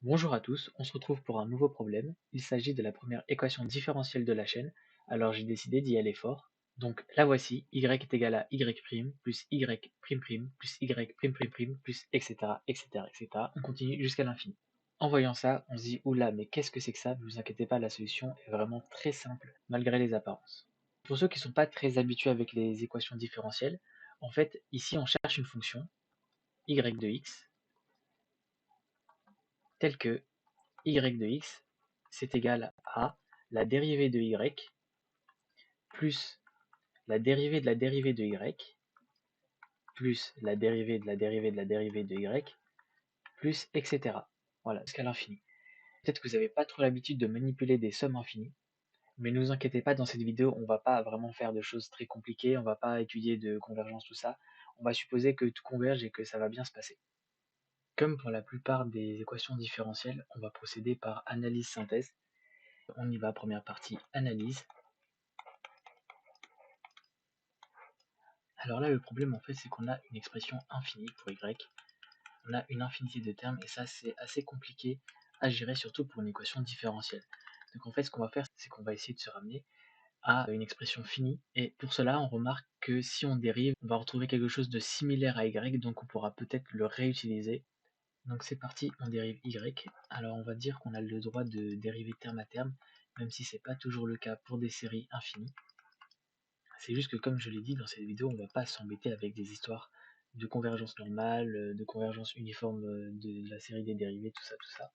Bonjour à tous, on se retrouve pour un nouveau problème. Il s'agit de la première équation différentielle de la chaîne, alors j'ai décidé d'y aller fort. Donc la voici, y est égal à y' plus y'' plus y'' plus etc. etc. etc. On continue jusqu'à l'infini. En voyant ça, on se dit oula, mais qu'est-ce que c'est que ça? Ne vous inquiétez pas, la solution est vraiment très simple, malgré les apparences. Pour ceux qui ne sont pas très habitués avec les équations différentielles, en fait, ici on cherche une fonction y de x telle que y de x, c'est égal à la dérivée de y plus la dérivée de la dérivée de y plus la dérivée de la dérivée de la dérivée de y plus etc. Voilà, jusqu'à l'infini. Peut-être que vous n'avez pas trop l'habitude de manipuler des sommes infinies, mais ne vous inquiétez pas, dans cette vidéo, on ne va pas vraiment faire de choses très compliquées, on ne va pas étudier de convergence, tout ça. On va supposer que tout converge et que ça va bien se passer. Comme pour la plupart des équations différentielles, on va procéder par analyse-synthèse. On y va, première partie, analyse. Alors là, le problème, en fait, c'est qu'on a une expression infinie pour y. On a une infinité de termes, et ça, c'est assez compliqué à gérer, surtout pour une équation différentielle. Donc en fait, ce qu'on va faire, c'est qu'on va essayer de se ramener à une expression finie, et pour cela, on remarque que si on dérive, on va retrouver quelque chose de similaire à y, donc on pourra peut-être le réutiliser. Donc c'est parti, on dérive y. Alors on va dire qu'on a le droit de dériver terme à terme, même si c'est pas toujours le cas pour des séries infinies. C'est juste que comme je l'ai dit dans cette vidéo, on va pas s'embêter avec des histoires de convergence normale, de convergence uniforme de la série des dérivés, tout ça, tout ça.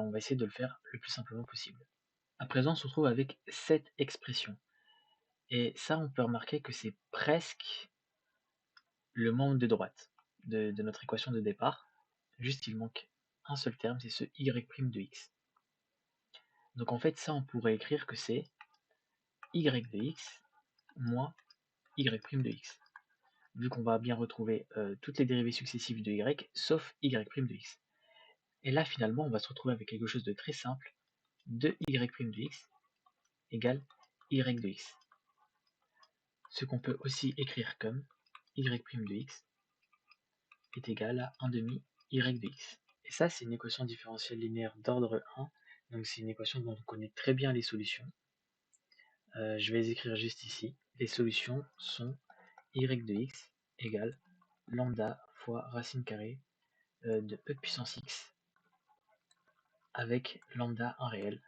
On va essayer de le faire le plus simplement possible. À présent, on se retrouve avec cette expression. Et ça, on peut remarquer que c'est presque le membre de droite de notre équation de départ. Juste, il manque un seul terme, c'est ce y' de x. Donc en fait, ça, on pourrait écrire que c'est y de x moins y' de x. Vu qu'on va bien retrouver toutes les dérivées successives de y, sauf y' de x. Et là, finalement, on va se retrouver avec quelque chose de très simple. 2y' de x égale y de x. Ce qu'on peut aussi écrire comme y' de x est égal à 1 demi y de x. Et ça, c'est une équation différentielle linéaire d'ordre 1. Donc c'est une équation dont on connaît très bien les solutions. Je vais les écrire juste ici. Les solutions sont y de x égale lambda fois racine carrée de e puissance x avec lambda 1 réel.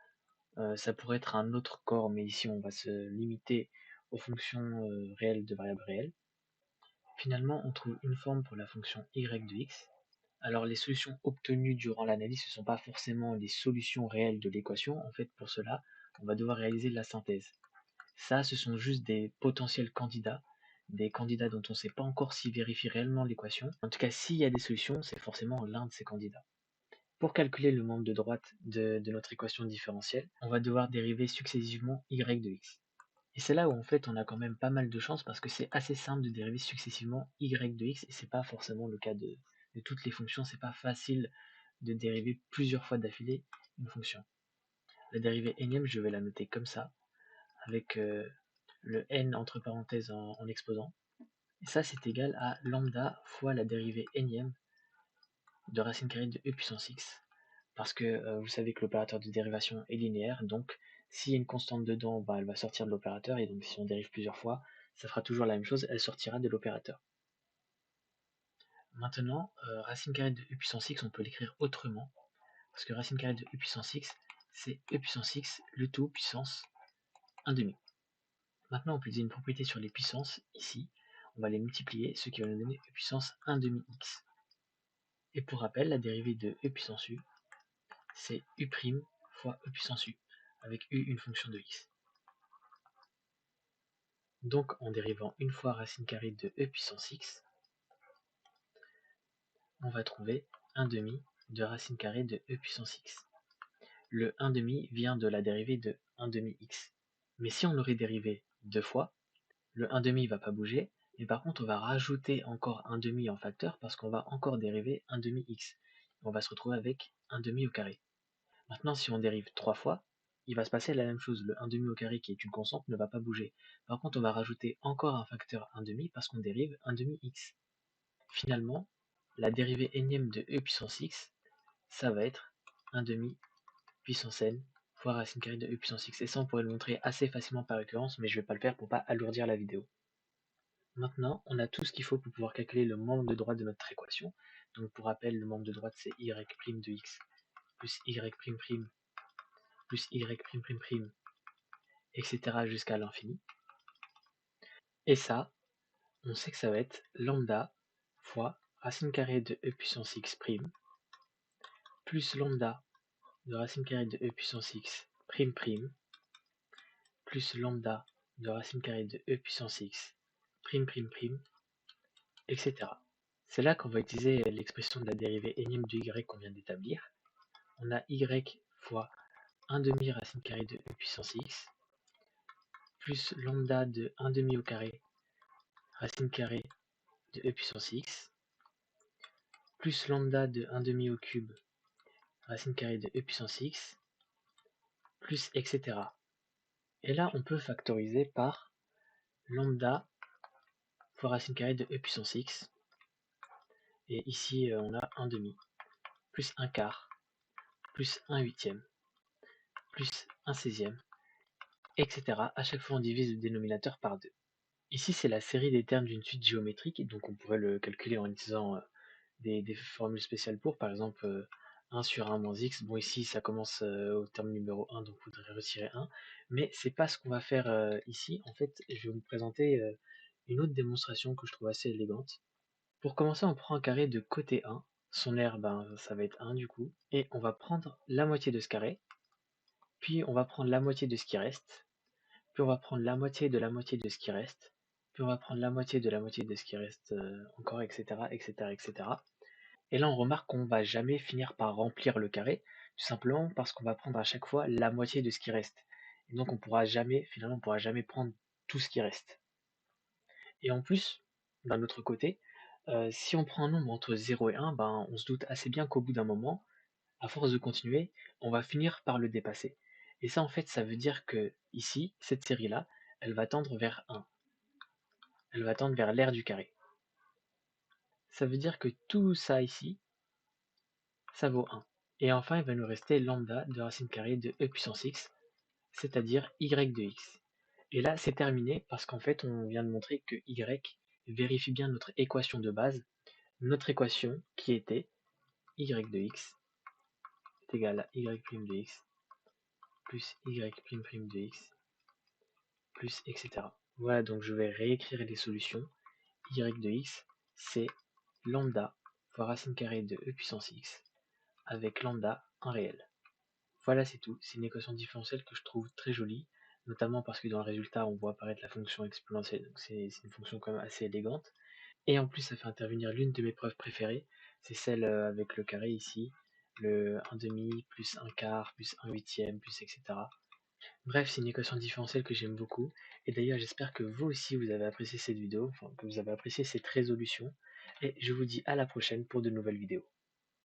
Ça pourrait être un autre corps, mais ici on va se limiter aux fonctions réelles de variables réelles. Finalement, on trouve une forme pour la fonction y de x. Alors les solutions obtenues durant l'analyse, ce ne sont pas forcément les solutions réelles de l'équation. En fait, pour cela, on va devoir réaliser la synthèse. Ça, ce sont juste des potentiels candidats, des candidats dont on ne sait pas encore s'ils vérifient réellement l'équation. En tout cas, s'il y a des solutions, c'est forcément l'un de ces candidats. Pour calculer le membre de droite de notre équation différentielle, on va devoir dériver successivement y de x. Et c'est là où en fait on a quand même pas mal de chance parce que c'est assez simple de dériver successivement y de x et c'est pas forcément le cas de toutes les fonctions, c'est pas facile de dériver plusieurs fois d'affilée une fonction. La dérivée énième, je vais la noter comme ça, avec le n entre parenthèses en exposant. Et ça c'est égal à lambda fois la dérivée énième de racine carrée de e puissance x. Parce que vous savez que l'opérateur de dérivation est linéaire, donc s'il y a une constante dedans, elle va sortir de l'opérateur, et donc si on dérive plusieurs fois, ça fera toujours la même chose, elle sortira de l'opérateur. Maintenant, racine carrée de e puissance x, on peut l'écrire autrement, parce que racine carrée de e puissance x, c'est e puissance x, le tout puissance 1 demi. Maintenant, on peut utiliser une propriété sur les puissances, ici, on va les multiplier, ce qui va nous donner e puissance 1 demi x. Et pour rappel, la dérivée de e puissance u, c'est u' fois e puissance u, avec u une fonction de x. Donc en dérivant une fois racine carrée de e puissance x, on va trouver 1 demi de racine carrée de e puissance x. Le 1 demi vient de la dérivée de 1 demi x. Mais si on aurait dérivé deux fois, le 1 demi ne va pas bouger, mais par contre on va rajouter encore 1 demi en facteur parce qu'on va encore dériver 1 demi x. On va se retrouver avec 1 demi au carré. Maintenant si on dérive trois fois, il va se passer la même chose. Le 1 demi au carré qui est une constante ne va pas bouger. Par contre on va rajouter encore un facteur 1 demi parce qu'on dérive 1 demi x. Finalement, la dérivée énième de e puissance x, ça va être 1 demi puissance n fois racine carrée de e puissance x. Et ça, on pourrait le montrer assez facilement par récurrence, mais je ne vais pas le faire pour pas alourdir la vidéo. Maintenant, on a tout ce qu'il faut pour pouvoir calculer le membre de droite de notre équation. Donc pour rappel, le membre de droite, c'est y' de x plus y', plus y', etc. jusqu'à l'infini. Et ça, on sait que ça va être lambda fois racine carrée de e puissance x prime, plus lambda de racine carrée de e puissance x prime prime, plus lambda de racine carrée de e puissance x prime prime prime, etc. C'est là qu'on va utiliser l'expression de la dérivée énième de y qu'on vient d'établir. On a y fois 1 demi racine carrée de e puissance x, plus lambda de 1 demi au carré racine carrée de e puissance x, plus lambda de 1 demi au cube racine carrée de e puissance x, plus etc. Et là, on peut factoriser par lambda fois racine carrée de e puissance x. Et ici, on a 1 demi, plus 1 quart, plus 1 huitième, plus 1 seizième, etc. À chaque fois, on divise le dénominateur par 2. Ici, c'est la série des termes d'une suite géométrique, donc on pourrait le calculer en utilisant des formules spéciales pour, par exemple 1 sur 1 moins x. Bon, ici, ça commence au terme numéro 1, donc vous devrez retirer 1. Mais c'est pas ce qu'on va faire ici. En fait, je vais vous présenter une autre démonstration que je trouve assez élégante. Pour commencer, on prend un carré de côté 1. Son aire, ça va être 1 du coup. Et on va prendre la moitié de ce carré. Puis on va prendre la moitié de ce qui reste. Puis on va prendre la moitié de ce qui reste. Puis on va prendre la moitié de ce qui reste encore, etc., etc., etc. Et là, on remarque qu'on va jamais finir par remplir le carré, tout simplement parce qu'on va prendre à chaque fois la moitié de ce qui reste. Et donc on pourra jamais, finalement, on pourra jamais prendre tout ce qui reste. Et en plus, d'un autre côté, si on prend un nombre entre 0 et 1, on se doute assez bien qu'au bout d'un moment, à force de continuer, on va finir par le dépasser. Et ça, en fait, ça veut dire que ici, cette série-là, elle va tendre vers 1. Elle va tendre vers l'aire du carré. Ça veut dire que tout ça ici, ça vaut 1. Et enfin, il va nous rester lambda de racine carrée de e puissance x, c'est-à-dire y de x. Et là, c'est terminé parce qu'en fait, on vient de montrer que y vérifie bien notre équation de base, notre équation qui était y de x est égal à y' de x plus y' de x plus etc. Voilà, donc je vais réécrire les solutions. Y de x, c'est lambda fois racine carrée de e puissance x avec lambda un réel. Voilà, c'est tout. C'est une équation différentielle que je trouve très jolie, notamment parce que dans le résultat, on voit apparaître la fonction exponentielle. Donc c'est une fonction quand même assez élégante. Et en plus, ça fait intervenir l'une de mes preuves préférées, c'est celle avec le carré ici, le 1 demi plus 1 quart plus 1 huitième plus etc. Bref, c'est une équation différentielle que j'aime beaucoup. Et d'ailleurs, j'espère que vous aussi, vous avez apprécié cette vidéo, enfin que vous avez apprécié cette résolution. Et je vous dis à la prochaine pour de nouvelles vidéos.